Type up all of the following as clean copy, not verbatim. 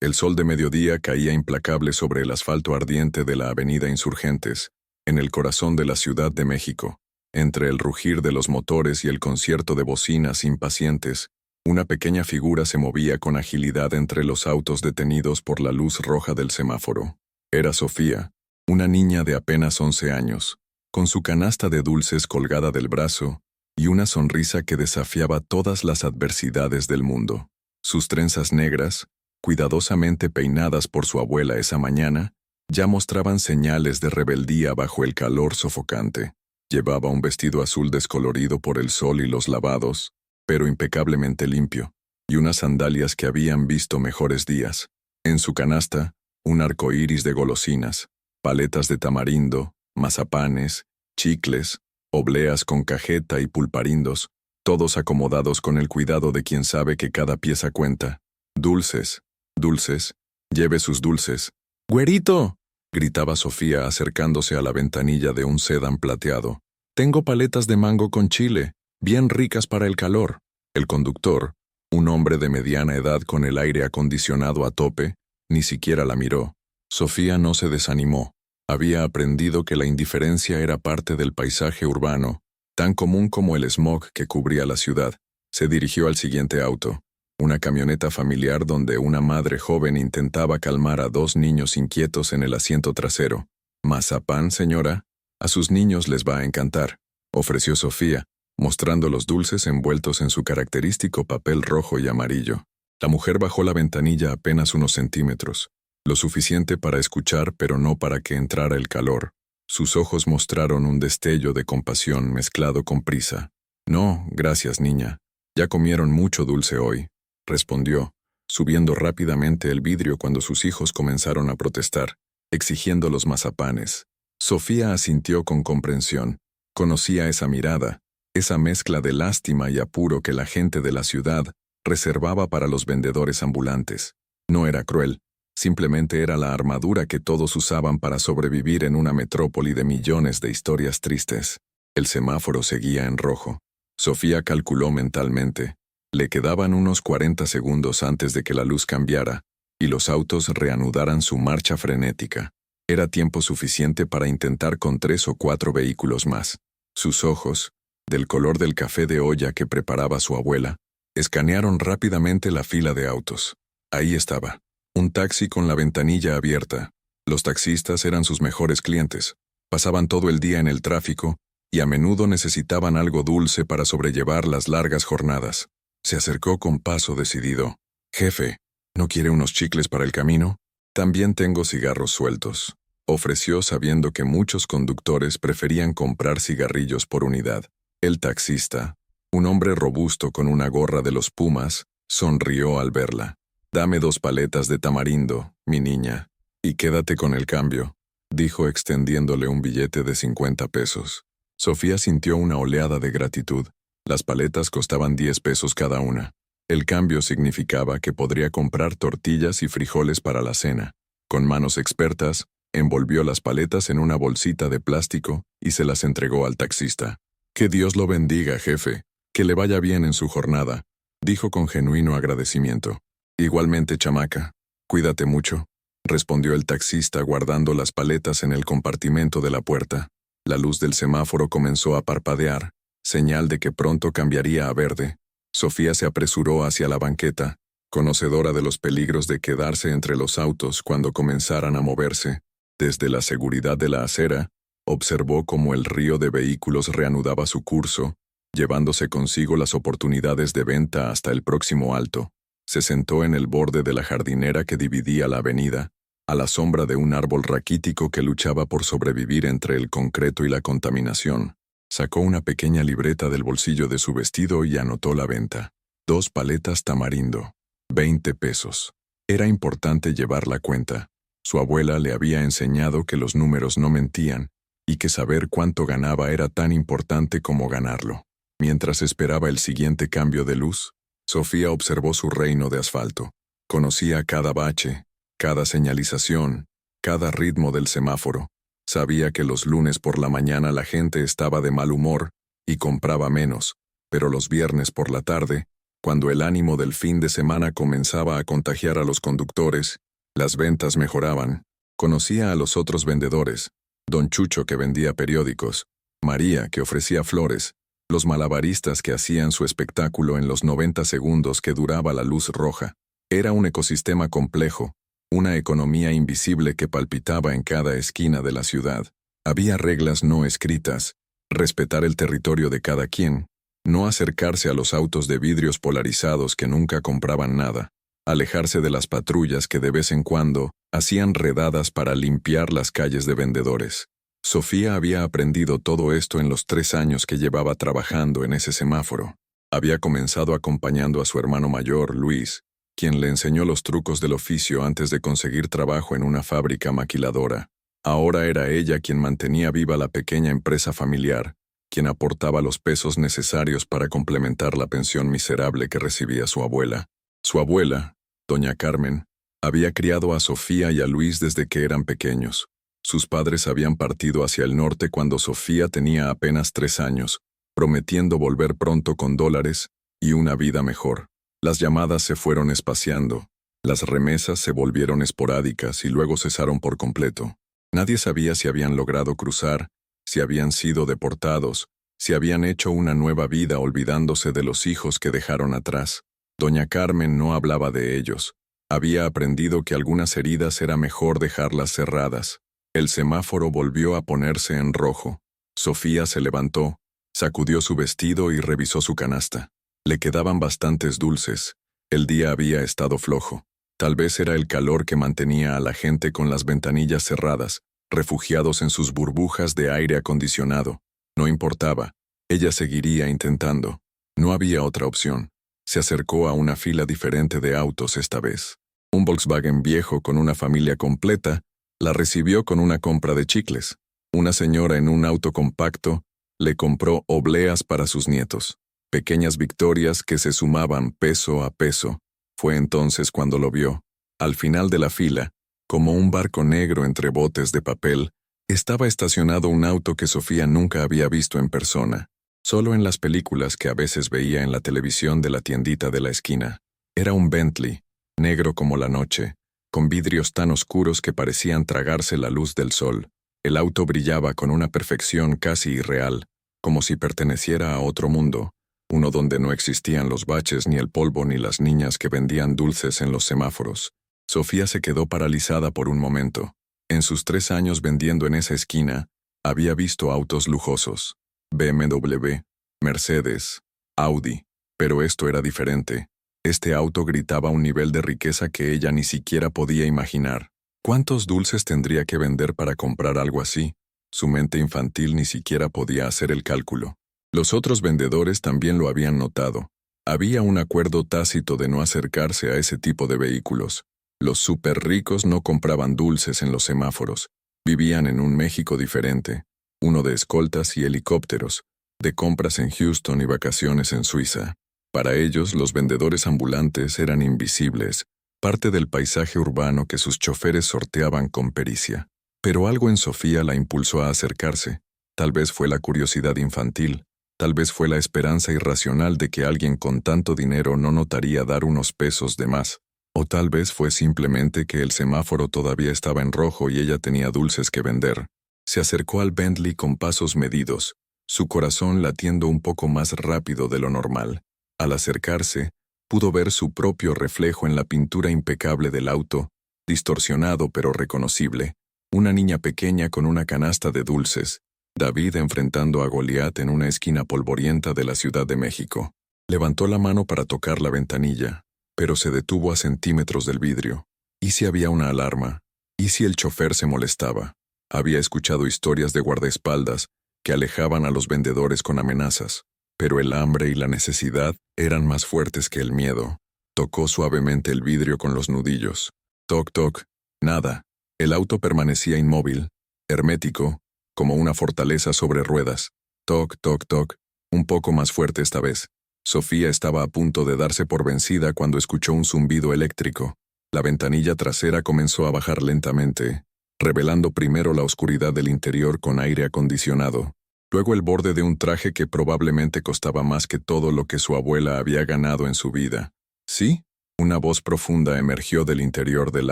El sol de mediodía caía implacable sobre el asfalto ardiente de la avenida Insurgentes, en el corazón de la Ciudad de México. Entre el rugir de los motores y el concierto de bocinas impacientes, una pequeña figura se movía con agilidad entre los autos detenidos por la luz roja del semáforo. Era Sofía, una niña de apenas 11 años, con su canasta de dulces colgada del brazo y una sonrisa que desafiaba todas las adversidades del mundo. Sus trenzas negras, cuidadosamente peinadas por su abuela esa mañana, ya mostraban señales de rebeldía bajo el calor sofocante. Llevaba un vestido azul descolorido por el sol y los lavados, pero impecablemente limpio, y unas sandalias que habían visto mejores días. En su canasta, un arco iris de golosinas, paletas de tamarindo, mazapanes, chicles, obleas con cajeta y pulparindos, todos acomodados con el cuidado de quien sabe que cada pieza cuenta. Dulces, dulces, lleve sus dulces. ¡Güerito!, gritaba Sofía acercándose a la ventanilla de un sedán plateado. Tengo paletas de mango con chile, bien ricas para el calor. El conductor, un hombre de mediana edad con el aire acondicionado a tope, ni siquiera la miró. Sofía no se desanimó. Había aprendido que la indiferencia era parte del paisaje urbano, tan común como el smog que cubría la ciudad. Se dirigió al siguiente auto, una camioneta familiar donde una madre joven intentaba calmar a dos niños inquietos en el asiento trasero. «¿Mazapán, señora? A sus niños les va a encantar», ofreció Sofía, mostrando los dulces envueltos en su característico papel rojo y amarillo. La mujer bajó la ventanilla apenas unos centímetros, lo suficiente para escuchar pero no para que entrara el calor. Sus ojos mostraron un destello de compasión mezclado con prisa. «No, gracias, niña. Ya comieron mucho dulce hoy», respondió, subiendo rápidamente el vidrio cuando sus hijos comenzaron a protestar, exigiendo los mazapanes. Sofía asintió con comprensión. Conocía esa mirada, esa mezcla de lástima y apuro que la gente de la ciudad reservaba para los vendedores ambulantes. No era cruel, simplemente era la armadura que todos usaban para sobrevivir en una metrópoli de millones de historias tristes. El semáforo seguía en rojo. Sofía calculó mentalmente. Le quedaban unos 40 segundos antes de que la luz cambiara y los autos reanudaran su marcha frenética. Era tiempo suficiente para intentar con 3 o 4 vehículos más. Sus ojos, del color del café de olla que preparaba su abuela, escanearon rápidamente la fila de autos. Ahí estaba, un taxi con la ventanilla abierta. Los taxistas eran sus mejores clientes. Pasaban todo el día en el tráfico y a menudo necesitaban algo dulce para sobrellevar las largas jornadas. Se acercó con paso decidido. «Jefe, ¿no quiere unos chicles para el camino? También tengo cigarros sueltos», ofreció sabiendo que muchos conductores preferían comprar cigarrillos por unidad. El taxista, un hombre robusto con una gorra de los Pumas, sonrió al verla. «Dame 2 paletas de tamarindo, mi niña, y quédate con el cambio», dijo extendiéndole un billete de 50 pesos. Sofía sintió una oleada de gratitud. Las paletas costaban 10 pesos cada una. El cambio significaba que podría comprar tortillas y frijoles para la cena. Con manos expertas, envolvió las paletas en una bolsita de plástico y se las entregó al taxista. «Que Dios lo bendiga, jefe. Que le vaya bien en su jornada», dijo con genuino agradecimiento. «Igualmente, chamaca. Cuídate mucho», respondió el taxista guardando las paletas en el compartimento de la puerta. La luz del semáforo comenzó a parpadear, señal de que pronto cambiaría a verde. Sofía se apresuró hacia la banqueta, conocedora de los peligros de quedarse entre los autos cuando comenzaran a moverse. Desde la seguridad de la acera, observó cómo el río de vehículos reanudaba su curso, llevándose consigo las oportunidades de venta hasta el próximo alto. Se sentó en el borde de la jardinera que dividía la avenida, a la sombra de un árbol raquítico que luchaba por sobrevivir entre el concreto y la contaminación. Sacó una pequeña libreta del bolsillo de su vestido y anotó la venta. 2 paletas tamarindo. 20 pesos. Era importante llevar la cuenta. Su abuela le había enseñado que los números no mentían y que saber cuánto ganaba era tan importante como ganarlo. Mientras esperaba el siguiente cambio de luz, Sofía observó su reino de asfalto. Conocía cada bache, cada señalización, cada ritmo del semáforo. Sabía que los lunes por la mañana la gente estaba de mal humor y compraba menos, pero los viernes por la tarde, Cuando el ánimo del fin de semana comenzaba a contagiar a los conductores, las ventas mejoraban. Conocía a los otros vendedores, don Chucho que vendía periódicos, María que ofrecía flores, los malabaristas que hacían su espectáculo en los 90 segundos que duraba la luz roja. Era un ecosistema complejo, una economía invisible que palpitaba en cada esquina de la ciudad. Había reglas no escritas, respetar el territorio de cada quien, no acercarse a los autos de vidrios polarizados que nunca compraban nada, alejarse de las patrullas que de vez en cuando hacían redadas para limpiar las calles de vendedores. Sofía había aprendido todo esto en los 3 años que llevaba trabajando en ese semáforo. Había comenzado acompañando a su hermano mayor, Luis, quien le enseñó los trucos del oficio antes de conseguir trabajo en una fábrica maquiladora. Ahora era ella quien mantenía viva la pequeña empresa familiar, quien aportaba los pesos necesarios para complementar la pensión miserable que recibía su abuela. Su abuela, doña Carmen, había criado a Sofía y a Luis desde que eran pequeños. Sus padres habían partido hacia el norte cuando Sofía tenía apenas 3 años, prometiendo volver pronto con dólares y una vida mejor. Las llamadas se fueron espaciando, las remesas se volvieron esporádicas y luego cesaron por completo. Nadie sabía si habían logrado cruzar, si habían sido deportados, si habían hecho una nueva vida olvidándose de los hijos que dejaron atrás. Doña Carmen no hablaba de ellos. Había aprendido que algunas heridas era mejor dejarlas cerradas. El semáforo volvió a ponerse en rojo. Sofía se levantó, sacudió su vestido y revisó su canasta. Le quedaban bastantes dulces. El día había estado flojo. Tal vez era el calor que mantenía a la gente con las ventanillas cerradas, refugiados en sus burbujas de aire acondicionado. No importaba. Ella seguiría intentando. No había otra opción. Se acercó a una fila diferente de autos esta vez. Un Volkswagen viejo con una familia completa la recibió con una compra de chicles. Una señora en un auto compacto le compró obleas para sus nietos. Pequeñas victorias que se sumaban peso a peso. Fue entonces cuando lo vio. Al final de la fila, como un barco negro entre botes de papel, estaba estacionado un auto que Sofía nunca había visto en persona, solo en las películas que a veces veía en la televisión de la tiendita de la esquina. Era un Bentley, negro como la noche, con vidrios tan oscuros que parecían tragarse la luz del sol. El auto brillaba con una perfección casi irreal, como si perteneciera a otro mundo, uno donde no existían los baches ni el polvo ni las niñas que vendían dulces en los semáforos. Sofía se quedó paralizada por un momento. En sus 3 años vendiendo en esa esquina, había visto autos lujosos, BMW, Mercedes, Audi, pero esto era diferente. Este auto gritaba un nivel de riqueza que ella ni siquiera podía imaginar. ¿Cuántos dulces tendría que vender para comprar algo así? Su mente infantil ni siquiera podía hacer el cálculo. Los otros vendedores también lo habían notado. Había un acuerdo tácito de no acercarse a ese tipo de vehículos. Los súper ricos no compraban dulces en los semáforos. Vivían en un México diferente, uno de escoltas y helicópteros, de compras en Houston y vacaciones en Suiza. Para ellos, los vendedores ambulantes eran invisibles, parte del paisaje urbano que sus choferes sorteaban con pericia. Pero algo en Sofía la impulsó a acercarse. Tal vez fue la curiosidad infantil, tal vez fue la esperanza irracional de que alguien con tanto dinero no notaría dar unos pesos de más. O tal vez fue simplemente que el semáforo todavía estaba en rojo y ella tenía dulces que vender. Se acercó al Bentley con pasos medidos, su corazón latiendo un poco más rápido de lo normal. Al acercarse, pudo ver su propio reflejo en la pintura impecable del auto, distorsionado pero reconocible. Una niña pequeña con una canasta de dulces, David enfrentando a Goliat en una esquina polvorienta de la Ciudad de México. Levantó la mano para tocar la ventanilla, pero se detuvo a centímetros del vidrio. ¿Y si había una alarma? ¿Y si el chofer se molestaba? Había escuchado historias de guardaespaldas que alejaban a los vendedores con amenazas, pero el hambre y la necesidad eran más fuertes que el miedo. Tocó suavemente el vidrio con los nudillos. Toc, toc. Nada. El auto permanecía inmóvil, hermético, como una fortaleza sobre ruedas. Toc, toc, toc. Un poco más fuerte esta vez. Sofía estaba a punto de darse por vencida cuando escuchó un zumbido eléctrico. La ventanilla trasera comenzó a bajar lentamente, revelando primero la oscuridad del interior con aire acondicionado. Luego el borde de un traje que probablemente costaba más que todo lo que su abuela había ganado en su vida. ¿Sí? Una voz profunda emergió del interior del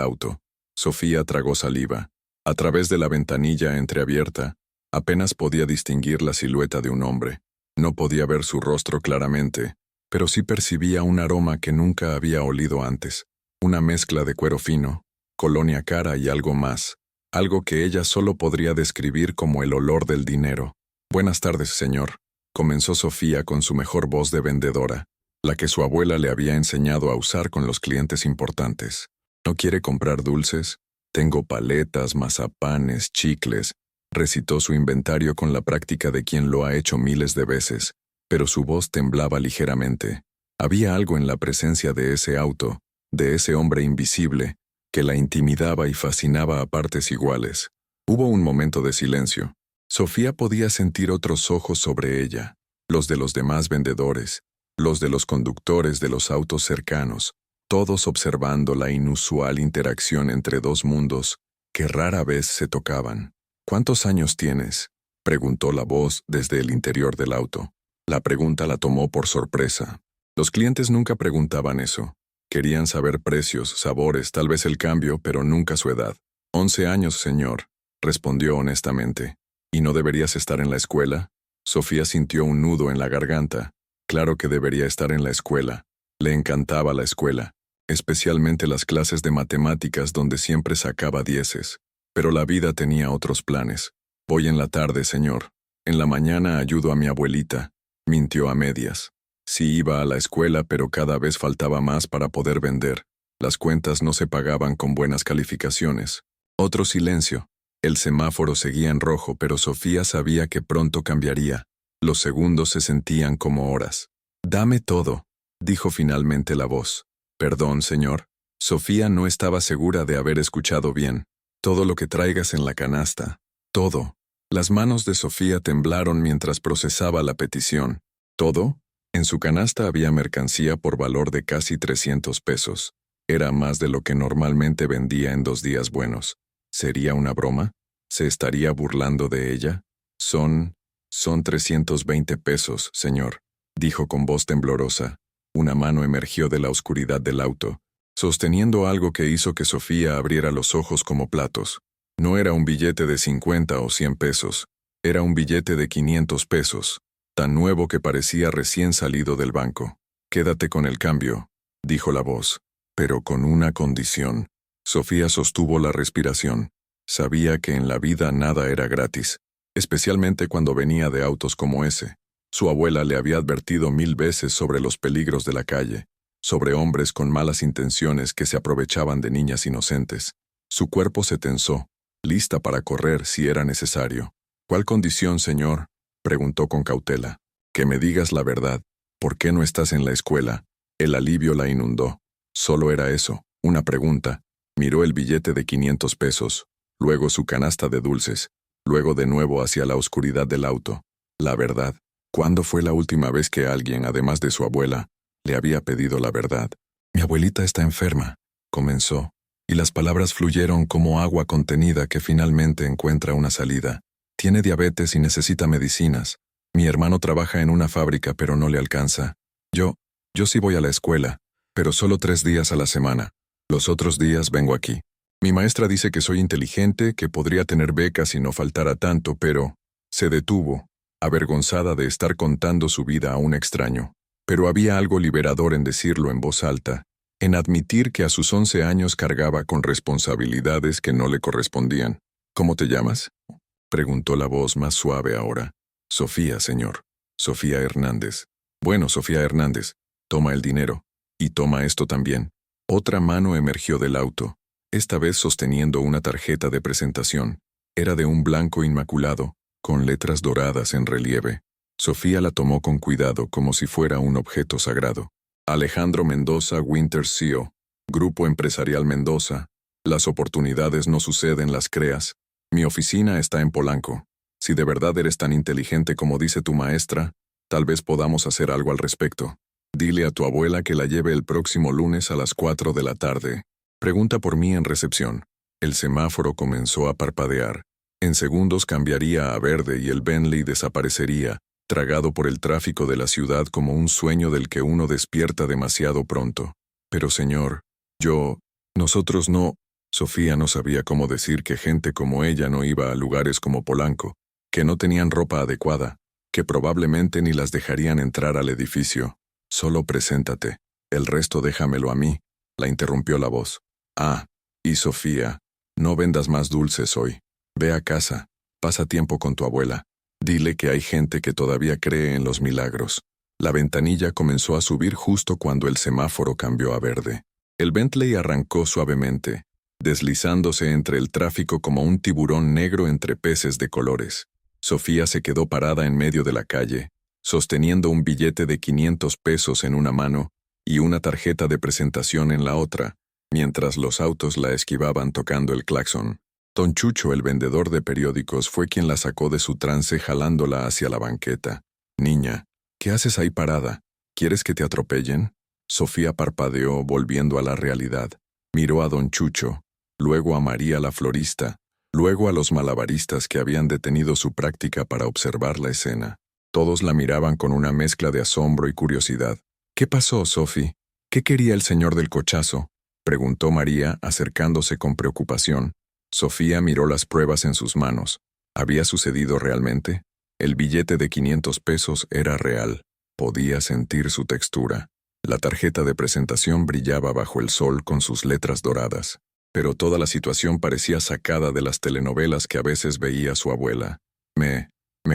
auto. Sofía tragó saliva. A través de la ventanilla entreabierta, apenas podía distinguir la silueta de un hombre. No podía ver su rostro claramente, pero sí percibía un aroma que nunca había olido antes. Una mezcla de cuero fino, colonia cara y algo más. Algo que ella solo podría describir como el olor del dinero. «Buenas tardes, señor», comenzó Sofía con su mejor voz de vendedora, la que su abuela le había enseñado a usar con los clientes importantes. «¿No quiere comprar dulces? Tengo paletas, mazapanes, chicles», recitó su inventario con la práctica de quien lo ha hecho miles de veces, pero su voz temblaba ligeramente. Había algo en la presencia de ese auto, de ese hombre invisible, que la intimidaba y fascinaba a partes iguales. Hubo un momento de silencio. Sofía podía sentir otros ojos sobre ella, los de los demás vendedores, los de los conductores de los autos cercanos, todos observando la inusual interacción entre dos mundos que rara vez se tocaban. «¿Cuántos años tienes?», preguntó la voz desde el interior del auto. La pregunta la tomó por sorpresa. Los clientes nunca preguntaban eso. Querían saber precios, sabores, tal vez el cambio, pero nunca su edad. 11 años, señor», respondió honestamente. «¿Y no deberías estar en la escuela?». Sofía sintió un nudo en la garganta. Claro que debería estar en la escuela. Le encantaba la escuela, especialmente las clases de matemáticas donde siempre sacaba dieces. Pero la vida tenía otros planes. «Voy en la tarde, señor. En la mañana ayudo a mi abuelita», mintió a medias. Sí iba a la escuela, pero cada vez faltaba más para poder vender. Las cuentas no se pagaban con buenas calificaciones. Otro silencio. El semáforo seguía en rojo, pero Sofía sabía que pronto cambiaría. Los segundos se sentían como horas. «Dame todo», dijo finalmente la voz. «Perdón, señor». Sofía no estaba segura de haber escuchado bien. «Todo lo que traigas en la canasta. Todo». Las manos de Sofía temblaron mientras procesaba la petición. ¿Todo? En su canasta había mercancía por valor de casi 300 pesos. Era más de lo que normalmente vendía en 2 días buenos. ¿Sería una broma? ¿Se estaría burlando de ella? Son 320 pesos, señor», dijo con voz temblorosa. Una mano emergió de la oscuridad del auto, sosteniendo algo que hizo que Sofía abriera los ojos como platos. No era un billete de 50 o 100 pesos. Era un billete de 500 pesos, tan nuevo que parecía recién salido del banco. «Quédate con el cambio», dijo la voz, «pero con una condición». Sofía sostuvo la respiración. Sabía que en la vida nada era gratis, especialmente cuando venía de autos como ese. Su abuela le había advertido 1000 veces sobre los peligros de la calle, sobre hombres con malas intenciones que se aprovechaban de niñas inocentes. Su cuerpo se tensó, lista para correr si era necesario. «¿Cuál condición, señor?», preguntó con cautela. «Que me digas la verdad. ¿Por qué no estás en la escuela?». El alivio la inundó. Solo era eso, una pregunta. Miró el billete de 500 pesos, luego su canasta de dulces, luego de nuevo hacia la oscuridad del auto. La verdad. ¿Cuándo fue la última vez que alguien, además de su abuela, le había pedido la verdad? «Mi abuelita está enferma», comenzó, y las palabras fluyeron como agua contenida que finalmente encuentra una salida. «Tiene diabetes y necesita medicinas. Mi hermano trabaja en una fábrica pero no le alcanza. Yo sí voy a la escuela, pero solo 3 días a la semana. Los otros días vengo aquí. Mi maestra dice que soy inteligente, que podría tener becas si no faltara tanto, pero…». Se detuvo, avergonzada de estar contando su vida a un extraño. Pero había algo liberador en decirlo en voz alta, en admitir que a sus 11 años cargaba con responsabilidades que no le correspondían. «¿Cómo te llamas?», preguntó la voz más suave ahora. «Sofía, señor. Sofía Hernández». «Bueno, Sofía Hernández, toma el dinero. Y toma esto también». Otra mano emergió del auto, esta vez sosteniendo una tarjeta de presentación. Era de un blanco inmaculado, con letras doradas en relieve. Sofía la tomó con cuidado como si fuera un objeto sagrado. «Alejandro Mendoza Winter CEO, Grupo Empresarial Mendoza. Las oportunidades no suceden, las creas. Mi oficina está en Polanco. Si de verdad eres tan inteligente como dice tu maestra, tal vez podamos hacer algo al respecto. Dile a tu abuela que la lleve el próximo lunes a las 4 de la tarde. Pregunta por mí en recepción». El semáforo comenzó a parpadear. En segundos cambiaría a verde y el Bentley desaparecería, tragado por el tráfico de la ciudad como un sueño del que uno despierta demasiado pronto. Pero señor, nosotros no. Sofía no sabía cómo decir que gente como ella no iba a lugares como Polanco, que no tenían ropa adecuada, que probablemente ni las dejarían entrar al edificio. Solo preséntate, el resto déjamelo a mí, la interrumpió la voz. Ah, y Sofía, no vendas más dulces hoy. Ve a casa, pasa tiempo con tu abuela. Dile que hay gente que todavía cree en los milagros. La ventanilla comenzó a subir justo cuando el semáforo cambió a verde. El Bentley arrancó suavemente, deslizándose entre el tráfico como un tiburón negro entre peces de colores. Sofía se quedó parada en medio de la calle, sosteniendo un billete de 500 pesos en una mano y una tarjeta de presentación en la otra, mientras los autos la esquivaban tocando el claxon. Don Chucho, el vendedor de periódicos, fue quien la sacó de su trance jalándola hacia la banqueta. Niña, ¿qué haces ahí parada? ¿Quieres que te atropellen? Sofía parpadeó, volviendo a la realidad. Miró a don Chucho, luego a María la florista, luego a los malabaristas que habían detenido su práctica para observar la escena. Todos la miraban con una mezcla de asombro y curiosidad. ¿Qué pasó, Sophie? ¿Qué quería el señor del cochazo? Preguntó María, acercándose con preocupación. Sofía miró las pruebas en sus manos. ¿Había sucedido realmente? El billete de 500 pesos era real. Podía sentir su textura. La tarjeta de presentación brillaba bajo el sol con sus letras doradas. Pero toda la situación parecía sacada de las telenovelas que a veces veía su abuela. Me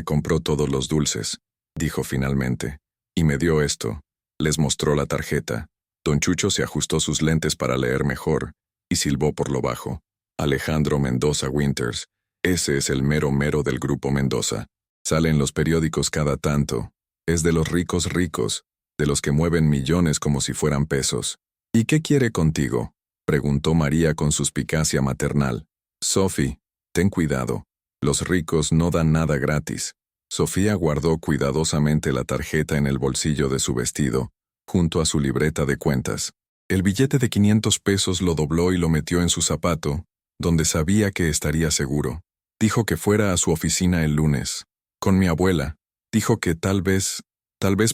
compró todos los dulces, dijo finalmente. Y me dio esto. Les mostró la tarjeta. Don Chucho se ajustó sus lentes para leer mejor y silbó por lo bajo. Alejandro Mendoza Winters. Ese es el mero mero del grupo Mendoza. Sale en los periódicos cada tanto. Es de los ricos ricos, de los que mueven millones como si fueran pesos. ¿Y qué quiere contigo?, preguntó María con suspicacia maternal. Sophie, ten cuidado. Los ricos no dan nada gratis. Sofía guardó cuidadosamente la tarjeta en el bolsillo de su vestido, junto a su libreta de cuentas. El billete de 500 pesos lo dobló y lo metió en su zapato, donde sabía que estaría seguro. Dijo que fuera a su oficina el lunes. Con mi abuela. Dijo que tal vez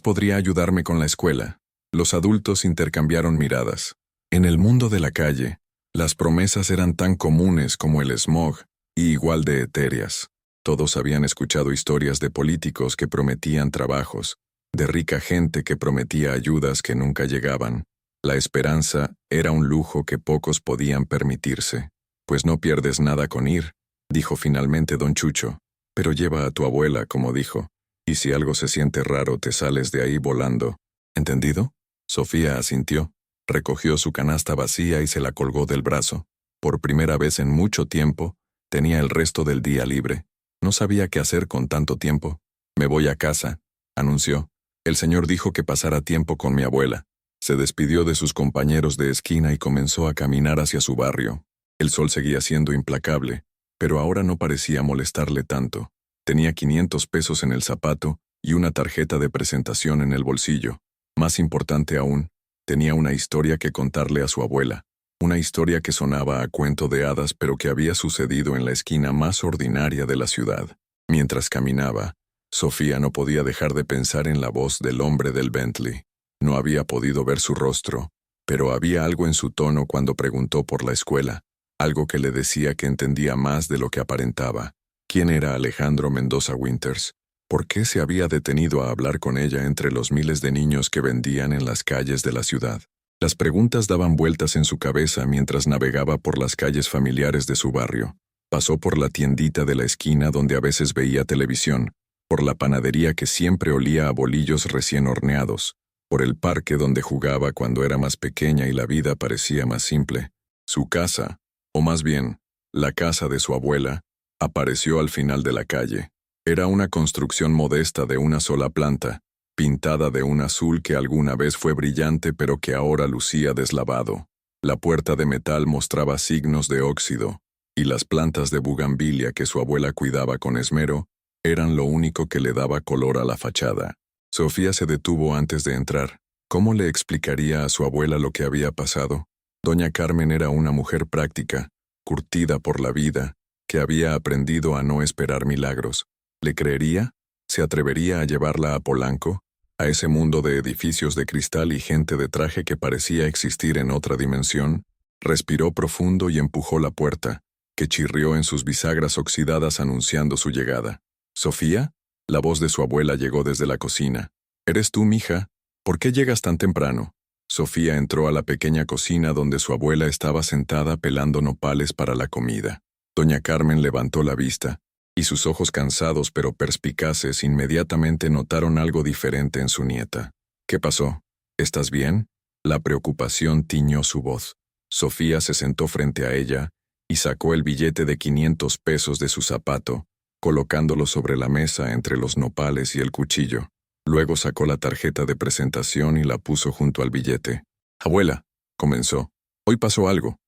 podría ayudarme con la escuela. Los adultos intercambiaron miradas. En el mundo de la calle, las promesas eran tan comunes como el smog y igual de etéreas. Todos habían escuchado historias de políticos que prometían trabajos, de rica gente que prometía ayudas que nunca llegaban. La esperanza era un lujo que pocos podían permitirse. Pues no pierdes nada con ir, dijo finalmente don Chucho. Pero lleva a tu abuela, como dijo, y si algo se siente raro te sales de ahí volando. ¿Entendido? Sofía asintió, recogió su canasta vacía y se la colgó del brazo. Por primera vez en mucho tiempo, tenía el resto del día libre. No sabía qué hacer con tanto tiempo. Me voy a casa, anunció. El señor dijo que pasara tiempo con mi abuela. Se despidió de sus compañeros de esquina y comenzó a caminar hacia su barrio. El sol seguía siendo implacable, pero ahora no parecía molestarle tanto. Tenía 500 pesos en el zapato y una tarjeta de presentación en el bolsillo. Más importante aún, tenía una historia que contarle a su abuela. Una historia que sonaba a cuento de hadas pero que había sucedido en la esquina más ordinaria de la ciudad. Mientras caminaba, Sofía no podía dejar de pensar en la voz del hombre del Bentley. No había podido ver su rostro, pero había algo en su tono cuando preguntó por la escuela. Algo que le decía que entendía más de lo que aparentaba. ¿Quién era Alejandro Mendoza Winters? ¿Por qué se había detenido a hablar con ella entre los miles de niños que vendían en las calles de la ciudad? Las preguntas daban vueltas en su cabeza mientras navegaba por las calles familiares de su barrio. Pasó por la tiendita de la esquina donde a veces veía televisión, por la panadería que siempre olía a bolillos recién horneados, por el parque donde jugaba cuando era más pequeña y la vida parecía más simple. Su casa, o más bien, la casa de su abuela, apareció al final de la calle. Era una construcción modesta de una sola planta, pintada de un azul que alguna vez fue brillante pero que ahora lucía deslavado. La puerta de metal mostraba signos de óxido, y las plantas de bugambilia que su abuela cuidaba con esmero eran lo único que le daba color a la fachada. Sofía se detuvo antes de entrar. ¿Cómo le explicaría a su abuela lo que había pasado? Doña Carmen era una mujer práctica, curtida por la vida, que había aprendido a no esperar milagros. ¿Le creería? ¿Se atrevería a llevarla a Polanco? ¿A ese mundo de edificios de cristal y gente de traje que parecía existir en otra dimensión? Respiró profundo y empujó la puerta, que chirrió en sus bisagras oxidadas anunciando su llegada. ¿Sofía? La voz de su abuela llegó desde la cocina. ¿Eres tú, mija? ¿Por qué llegas tan temprano? Sofía entró a la pequeña cocina donde su abuela estaba sentada pelando nopales para la comida. Doña Carmen levantó la vista, y sus ojos cansados pero perspicaces inmediatamente notaron algo diferente en su nieta. ¿Qué pasó? ¿Estás bien? La preocupación tiñó su voz. Sofía se sentó frente a ella y sacó el billete de 500 pesos de su zapato, colocándolo sobre la mesa entre los nopales y el cuchillo. Luego sacó la tarjeta de presentación y la puso junto al billete. «Abuela», comenzó, «hoy pasó algo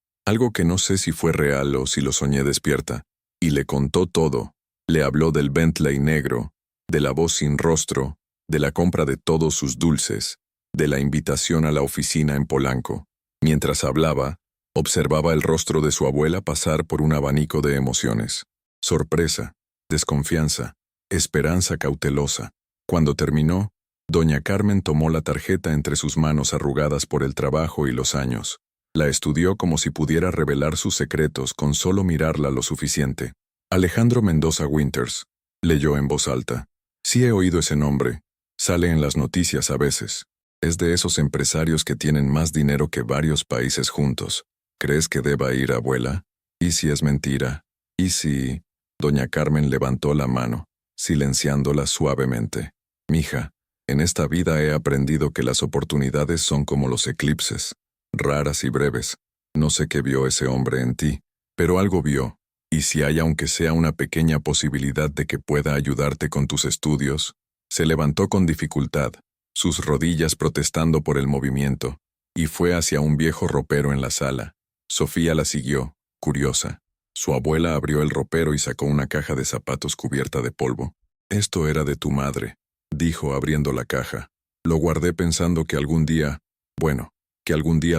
que no sé si fue real o si lo soñé despierta». Y le contó todo. Le habló del Bentley negro, de la voz sin rostro, de la compra de todos sus dulces, de la invitación a la oficina en Polanco. Mientras hablaba, observaba el rostro de su abuela pasar por un abanico de emociones. Sorpresa, desconfianza, esperanza cautelosa. Cuando terminó, doña Carmen tomó la tarjeta entre sus manos arrugadas por el trabajo y los años. La estudió como si pudiera revelar sus secretos con solo mirarla lo suficiente. Alejandro Mendoza Winters, leyó en voz alta. Sí he oído ese nombre. Sale en las noticias a veces. Es de esos empresarios que tienen más dinero que varios países juntos. ¿Crees que deba ir, abuela? ¿Y si es mentira? ¿Y si...? Doña Carmen levantó la mano, silenciándola suavemente. Mija, en esta vida he aprendido que las oportunidades son como los eclipses, raras y breves. No sé qué vio ese hombre en ti, pero algo vio, y si hay aunque sea una pequeña posibilidad de que pueda ayudarte con tus estudios. Se levantó con dificultad, sus rodillas protestando por el movimiento, y fue hacia un viejo ropero en la sala. Sofía la siguió, curiosa. Su abuela abrió el ropero y sacó una caja de zapatos cubierta de polvo. «Esto era de tu madre», dijo abriendo la caja. «Lo guardé pensando que algún día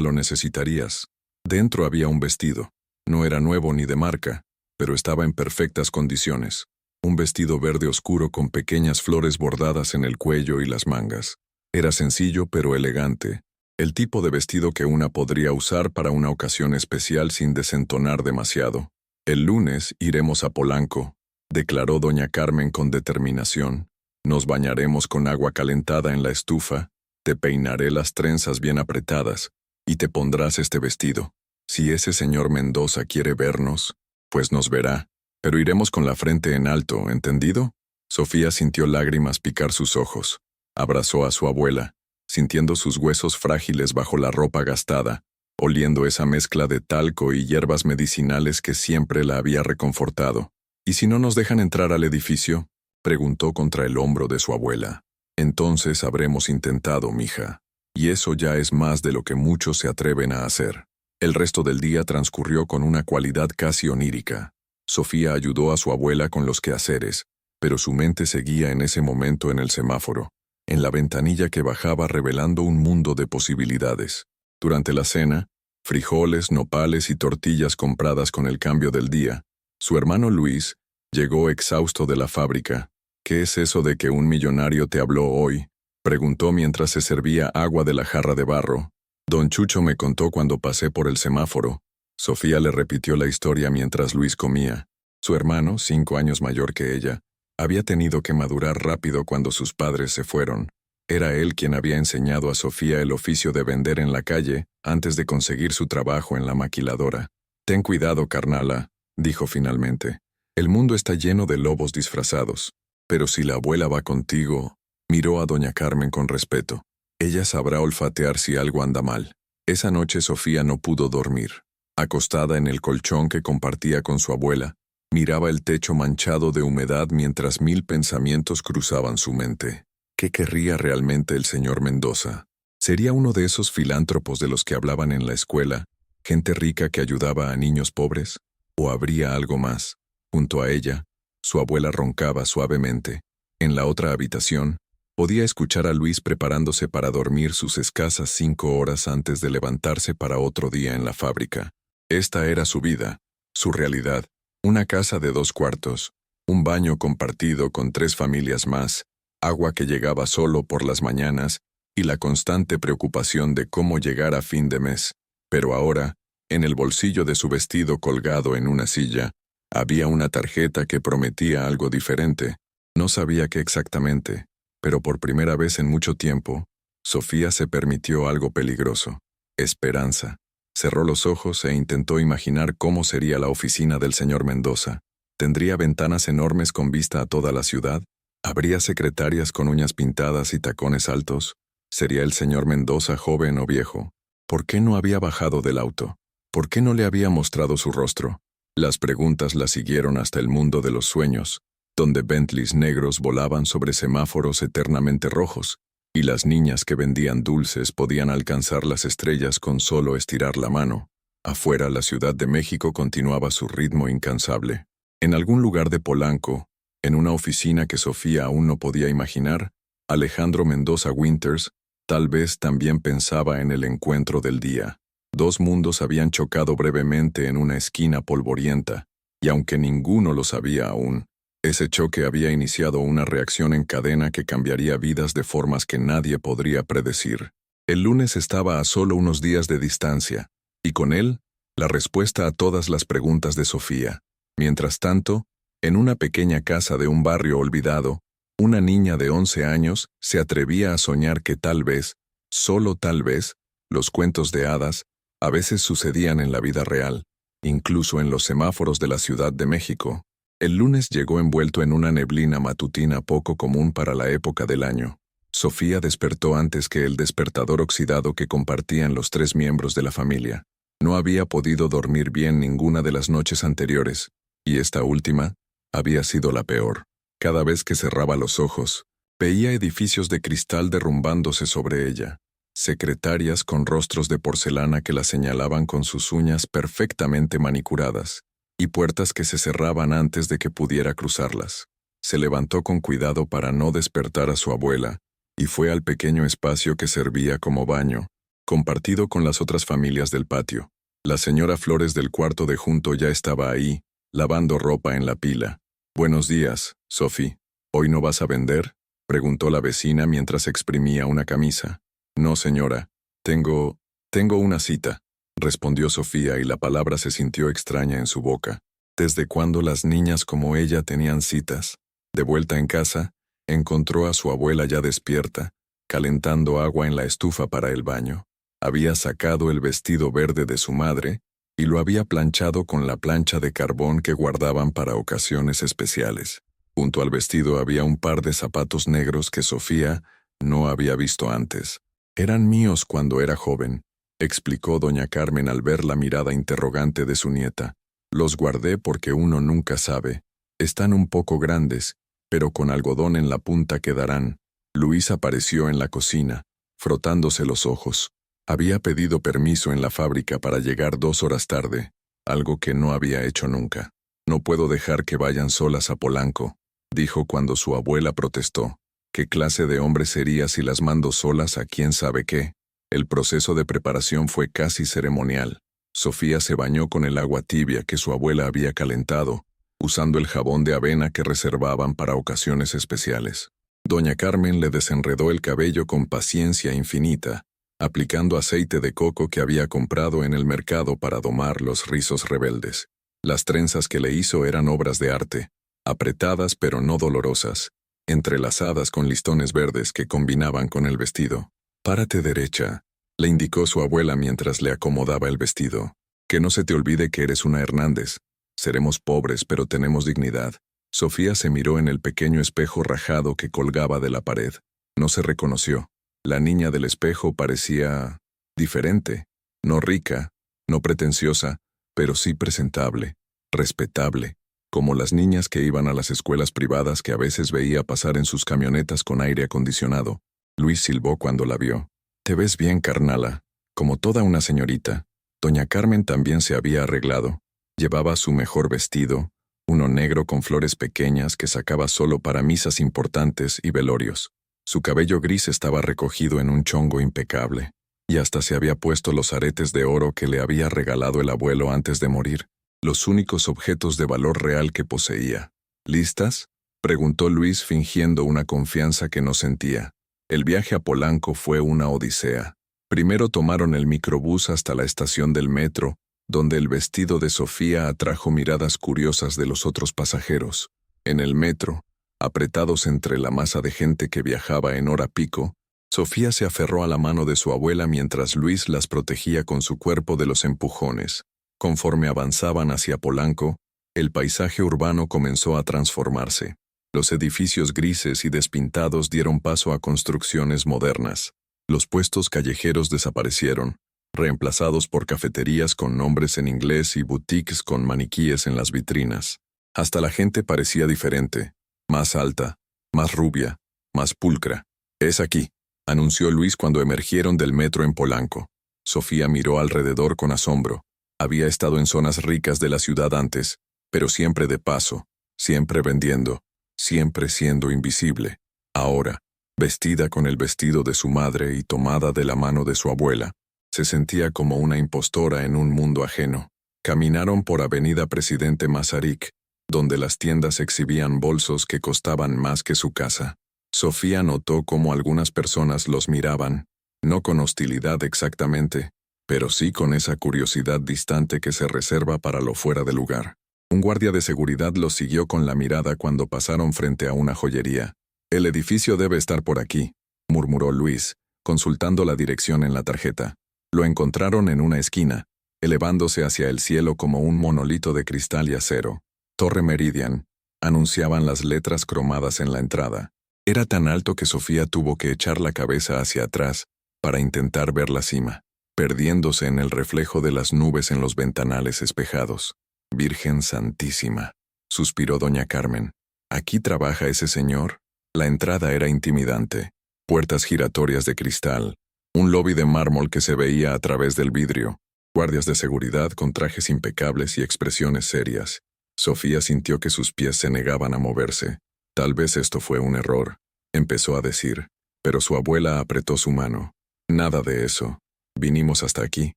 lo necesitarías». Dentro había un vestido. No era nuevo ni de marca, pero estaba en perfectas condiciones. Un vestido verde oscuro con pequeñas flores bordadas en el cuello y las mangas. Era sencillo pero elegante, el tipo de vestido que una podría usar para una ocasión especial sin desentonar demasiado. «El lunes iremos a Polanco», declaró doña Carmen con determinación. «Nos bañaremos con agua calentada en la estufa, te peinaré las trenzas bien apretadas, y te pondrás este vestido. Si ese señor Mendoza quiere vernos, pues nos verá, pero iremos con la frente en alto, ¿entendido?» Sofía sintió lágrimas picar sus ojos. Abrazó a su abuela, sintiendo sus huesos frágiles bajo la ropa gastada, oliendo esa mezcla de talco y hierbas medicinales que siempre la había reconfortado. «¿Y si no nos dejan entrar al edificio?», preguntó contra el hombro de su abuela. «Entonces habremos intentado, mija. Y eso ya es más de lo que muchos se atreven a hacer». El resto del día transcurrió con una cualidad casi onírica. Sofía ayudó a su abuela con los quehaceres, pero su mente seguía en ese momento en el semáforo, en la ventanilla que bajaba revelando un mundo de posibilidades. Durante la cena, frijoles, nopales y tortillas compradas con el cambio del día, su hermano Luis llegó exhausto de la fábrica. «¿Qué es eso de que un millonario te habló hoy?», preguntó mientras se servía agua de la jarra de barro. «Don Chucho me contó cuando pasé por el semáforo». Sofía le repitió la historia mientras Luis comía. Su hermano, 5 años mayor que ella, había tenido que madurar rápido cuando sus padres se fueron. Era él quien había enseñado a Sofía el oficio de vender en la calle antes de conseguir su trabajo en la maquiladora. «Ten cuidado, carnala», dijo finalmente. «El mundo está lleno de lobos disfrazados. Pero si la abuela va contigo», miró a doña Carmen con respeto. «Ella sabrá olfatear si algo anda mal». Esa noche Sofía no pudo dormir. Acostada en el colchón que compartía con su abuela, miraba el techo manchado de humedad mientras 1000 pensamientos cruzaban su mente. ¿Qué querría realmente el señor Mendoza? ¿Sería uno de esos filántropos de los que hablaban en la escuela, gente rica que ayudaba a niños pobres? ¿O habría algo más? Junto a ella, su abuela roncaba suavemente. En la otra habitación, podía escuchar a Luis preparándose para dormir sus escasas 5 horas antes de levantarse para otro día en la fábrica. Esta era su vida, su realidad, Una casa de 2 cuartos, un baño compartido con 3 familias más, agua que llegaba solo por las mañanas y la constante preocupación de cómo llegar a fin de mes. Pero ahora, en el bolsillo de su vestido colgado en una silla, había una tarjeta que prometía algo diferente. No sabía qué exactamente, pero por primera vez en mucho tiempo, Sofía se permitió algo peligroso: esperanza. Cerró los ojos e intentó imaginar cómo sería la oficina del señor Mendoza. ¿Tendría ventanas enormes con vista a toda la ciudad? ¿Habría secretarias con uñas pintadas y tacones altos? ¿Sería el señor Mendoza joven o viejo? ¿Por qué no había bajado del auto? ¿Por qué no le había mostrado su rostro? Las preguntas la siguieron hasta el mundo de los sueños, donde Bentleys negros volaban sobre semáforos eternamente rojos, y las niñas que vendían dulces podían alcanzar las estrellas con solo estirar la mano. Afuera, la Ciudad de México continuaba su ritmo incansable. En algún lugar de Polanco, en una oficina que Sofía aún no podía imaginar, Alejandro Mendoza Winters tal vez también pensaba en el encuentro del día. 2 mundos habían chocado brevemente en una esquina polvorienta, y aunque ninguno lo sabía aún, ese choque había iniciado una reacción en cadena que cambiaría vidas de formas que nadie podría predecir. El lunes estaba a solo unos días de distancia, y con él, la respuesta a todas las preguntas de Sofía. Mientras tanto, en una pequeña casa de un barrio olvidado, una niña de 11 años se atrevía a soñar que tal vez, solo tal vez, los cuentos de hadas a veces sucedían en la vida real, incluso en los semáforos de la Ciudad de México. El lunes llegó envuelto en una neblina matutina poco común para la época del año. Sofía despertó antes que el despertador oxidado que compartían los 3 miembros de la familia. No había podido dormir bien ninguna de las noches anteriores, y esta última había sido la peor. Cada vez que cerraba los ojos, veía edificios de cristal derrumbándose sobre ella, secretarias con rostros de porcelana que la señalaban con sus uñas perfectamente manicuradas, y puertas que se cerraban antes de que pudiera cruzarlas. Se levantó con cuidado para no despertar a su abuela, y fue al pequeño espacio que servía como baño, compartido con las otras familias del patio. La señora Flores del cuarto de junto ya estaba ahí, lavando ropa en la pila. «Buenos días, Sophie. ¿Hoy no vas a vender?», preguntó la vecina mientras exprimía una camisa. «No, señora. Tengo una cita», respondió Sofía, y la palabra se sintió extraña en su boca. ¿Desde cuándo las niñas como ella tenían citas? De vuelta en casa, encontró a su abuela ya despierta, calentando agua en la estufa para el baño. Había sacado el vestido verde de su madre y lo había planchado con la plancha de carbón que guardaban para ocasiones especiales. Junto al vestido había un par de zapatos negros que Sofía no había visto antes. «Eran míos cuando era joven», explicó doña Carmen al ver la mirada interrogante de su nieta. «Los guardé porque uno nunca sabe. Están un poco grandes, pero con algodón en la punta quedarán». Luis apareció en la cocina, frotándose los ojos. Había pedido permiso en la fábrica para llegar 2 horas tarde, algo que no había hecho nunca. «No puedo dejar que vayan solas a Polanco», dijo cuando su abuela protestó. «¿Qué clase de hombre sería si las mando solas a quién sabe qué?». El proceso de preparación fue casi ceremonial. Sofía se bañó con el agua tibia que su abuela había calentado, usando el jabón de avena que reservaban para ocasiones especiales. Doña Carmen le desenredó el cabello con paciencia infinita, aplicando aceite de coco que había comprado en el mercado para domar los rizos rebeldes. Las trenzas que le hizo eran obras de arte, apretadas pero no dolorosas, entrelazadas con listones verdes que combinaban con el vestido. «Párate derecha», le indicó su abuela mientras le acomodaba el vestido. «Que no se te olvide que eres una Hernández. Seremos pobres, pero tenemos dignidad». Sofía se miró en el pequeño espejo rajado que colgaba de la pared. No se reconoció. La niña del espejo parecía diferente, no rica, no pretenciosa, pero sí presentable, respetable, como las niñas que iban a las escuelas privadas que a veces veía pasar en sus camionetas con aire acondicionado. Luis silbó cuando la vio. «Te ves bien, carnala, como toda una señorita». Doña Carmen también se había arreglado. Llevaba su mejor vestido, uno negro con flores pequeñas que sacaba solo para misas importantes y velorios. Su cabello gris estaba recogido en un chongo impecable, y hasta se había puesto los aretes de oro que le había regalado el abuelo antes de morir. los únicos objetos de valor real que poseía. ¿Listas?, preguntó Luis fingiendo una confianza que no sentía. El viaje a Polanco fue una odisea. Primero tomaron el microbús hasta la estación del metro, donde el vestido de Sofía atrajo miradas curiosas de los otros pasajeros. En el metro, apretados entre la masa de gente que viajaba en hora pico, Sofía se aferró a la mano de su abuela mientras Luis las protegía con su cuerpo de los empujones. Conforme avanzaban hacia Polanco, el paisaje urbano comenzó a transformarse. Los edificios grises y despintados dieron paso a construcciones modernas. Los puestos callejeros desaparecieron, reemplazados por cafeterías con nombres en inglés y boutiques con maniquíes en las vitrinas. Hasta la gente parecía diferente, más alta, más rubia, más pulcra. «Es aquí», anunció Luis cuando emergieron del metro en Polanco. Sofía miró alrededor con asombro. Había estado en zonas ricas de la ciudad antes, pero siempre de paso, siempre vendiendo, siempre siendo invisible. Ahora, vestida con el vestido de su madre y tomada de la mano de su abuela, se sentía como una impostora en un mundo ajeno. Caminaron por Avenida Presidente Masaryk, donde las tiendas exhibían bolsos que costaban más que su casa. Sofía notó cómo algunas personas los miraban, no con hostilidad exactamente, pero sí con esa curiosidad distante que se reserva para lo fuera de lugar. Un guardia de seguridad los siguió con la mirada cuando pasaron frente a una joyería. «El edificio debe estar por aquí», murmuró Luis, consultando la dirección en la tarjeta. Lo encontraron en una esquina, elevándose hacia el cielo como un monolito de cristal y acero. «Torre Meridian», anunciaban las letras cromadas en la entrada. Era tan alto que Sofía tuvo que echar la cabeza hacia atrás para intentar ver la cima, perdiéndose en el reflejo de las nubes en los ventanales espejados. «Virgen Santísima», suspiró doña Carmen. «¿Aquí trabaja ese señor?». La entrada era intimidante. Puertas giratorias de cristal, un lobby de mármol que se veía a través del vidrio, guardias de seguridad con trajes impecables y expresiones serias. Sofía sintió que sus pies se negaban a moverse. «Tal vez esto fue un error», empezó a decir, pero su abuela apretó su mano. «Nada de eso. Vinimos hasta aquí,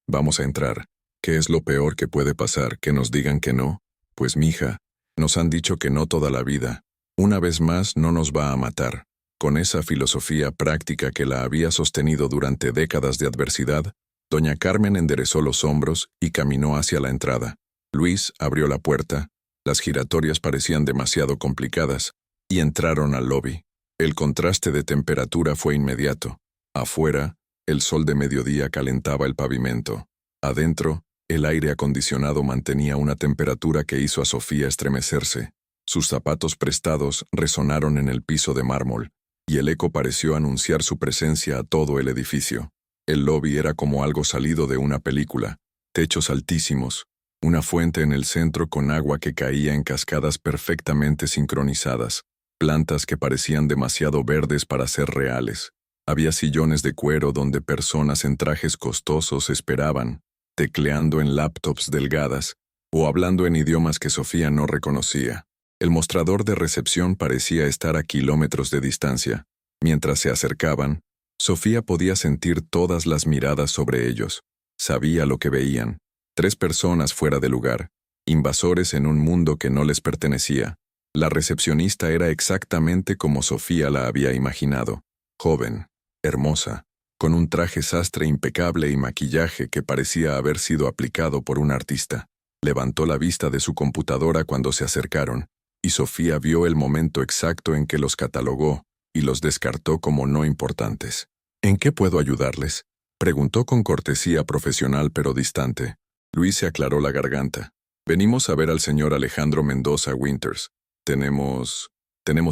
vamos a entrar. ¿Qué es lo peor que puede pasar? ¿Que nos digan que no? Pues mija, nos han dicho que no toda la vida. Una vez más no nos va a matar». Con esa filosofía práctica que la había sostenido durante décadas de adversidad, doña Carmen enderezó los hombros y caminó hacia la entrada. Luis abrió la puerta, las giratorias parecían demasiado complicadas, y entraron al lobby. El contraste de temperatura fue inmediato. Afuera, el sol de mediodía calentaba el pavimento. Adentro, el aire acondicionado mantenía una temperatura que hizo a Sofía estremecerse. Sus zapatos prestados resonaron en el piso de mármol, y el eco pareció anunciar su presencia a todo el edificio. El lobby era como algo salido de una película. Techos altísimos, una fuente en el centro con agua que caía en cascadas perfectamente sincronizadas, plantas que parecían demasiado verdes para ser reales. Había sillones de cuero donde personas en trajes costosos esperaban, tecleando en laptops delgadas o hablando en idiomas que Sofía no reconocía. El mostrador de recepción parecía estar a kilómetros de distancia. Mientras se acercaban, Sofía podía sentir todas las miradas sobre ellos. Sabía lo que veían. 3 personas fuera de lugar, invasores en un mundo que no les pertenecía. La recepcionista era exactamente como Sofía la había imaginado. Joven, hermosa, con un traje sastre impecable y maquillaje que parecía haber sido aplicado por un artista. Levantó la vista de su computadora cuando se acercaron, y Sofía vio el momento exacto en que los catalogó y los descartó como no importantes. «¿En qué puedo ayudarles?», preguntó con cortesía profesional pero distante. Luis se aclaró la garganta. «Venimos a ver al señor Alejandro Mendoza Winters. Tenemos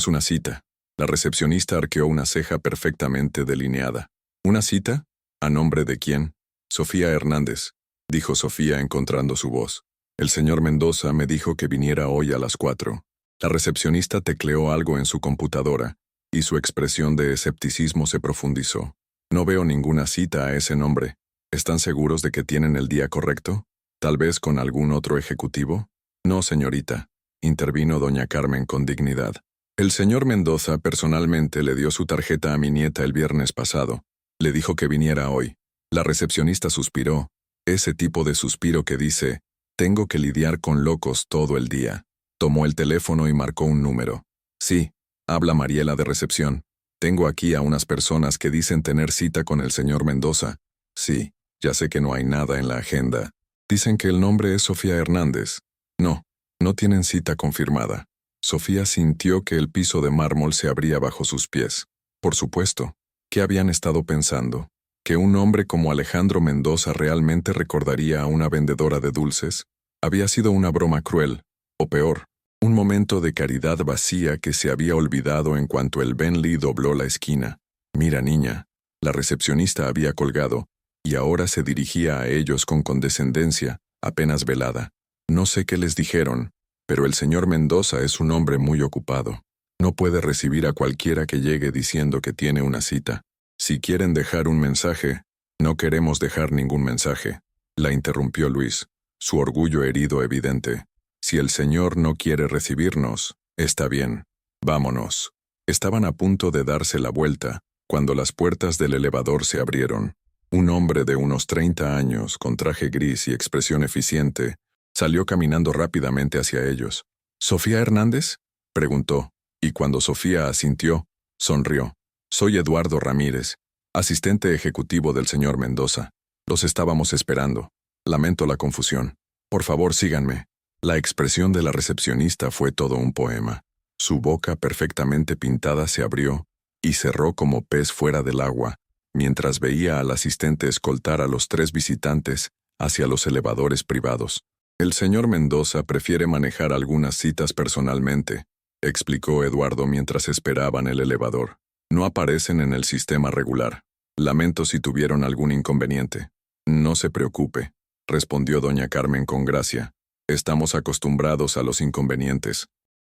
una cita». La recepcionista arqueó una ceja perfectamente delineada. «¿Una cita? ¿A nombre de quién?». «Sofía Hernández», dijo Sofía encontrando su voz. «El señor Mendoza me dijo que viniera hoy a las 4». La recepcionista tecleó algo en su computadora, y su expresión de escepticismo se profundizó. «No veo ninguna cita a ese nombre. ¿Están seguros de que tienen el día correcto? ¿Tal vez con algún otro ejecutivo?». «No, señorita», intervino doña Carmen con dignidad. «El señor Mendoza personalmente le dio su tarjeta a mi nieta el viernes pasado. Le dijo que viniera hoy». La recepcionista suspiró, ese tipo de suspiro que dice, Tengo que lidiar con locos todo el día. Tomó el teléfono y marcó un número. Sí, habla Mariela de recepción. Tengo aquí a unas personas que dicen tener cita con el señor Mendoza. Sí, ya sé que no hay nada en la agenda. Dicen que el nombre es Sofía Hernández. No, no tienen cita confirmada. Sofía sintió que el piso de mármol se abría bajo sus pies. Por supuesto, ¿qué habían estado pensando? ¿Que un hombre como Alejandro Mendoza realmente recordaría a una vendedora de dulces? Había sido una broma cruel, o peor, un momento de caridad vacía que se había olvidado en cuanto el Bentley dobló la esquina. Mira, niña, la recepcionista había colgado, y ahora se dirigía a ellos con condescendencia, apenas velada. No sé qué les dijeron, pero el señor Mendoza es un hombre muy ocupado. No puede recibir a cualquiera que llegue diciendo que tiene una cita. Si quieren dejar un mensaje, no queremos dejar ningún mensaje. La interrumpió Luis, su orgullo herido evidente. Si el señor no quiere recibirnos, está bien. Vámonos. Estaban a punto de darse la vuelta, cuando las puertas del elevador se abrieron. Un hombre de unos 30 años, con traje gris y expresión eficiente, salió caminando rápidamente hacia ellos. ¿Sofía Hernández?, preguntó, y cuando Sofía asintió, sonrió. Soy Eduardo Ramírez, asistente ejecutivo del señor Mendoza. Los estábamos esperando. Lamento la confusión. Por favor, síganme. La expresión de la recepcionista fue todo un poema. Su boca perfectamente pintada se abrió y cerró como pez fuera del agua, mientras veía al asistente escoltar a los 3 visitantes hacia los elevadores privados. El señor Mendoza prefiere manejar algunas citas personalmente, explicó Eduardo mientras esperaban el elevador. No aparecen en el sistema regular. Lamento si tuvieron algún inconveniente. No se preocupe, respondió doña Carmen con gracia. Estamos acostumbrados a los inconvenientes.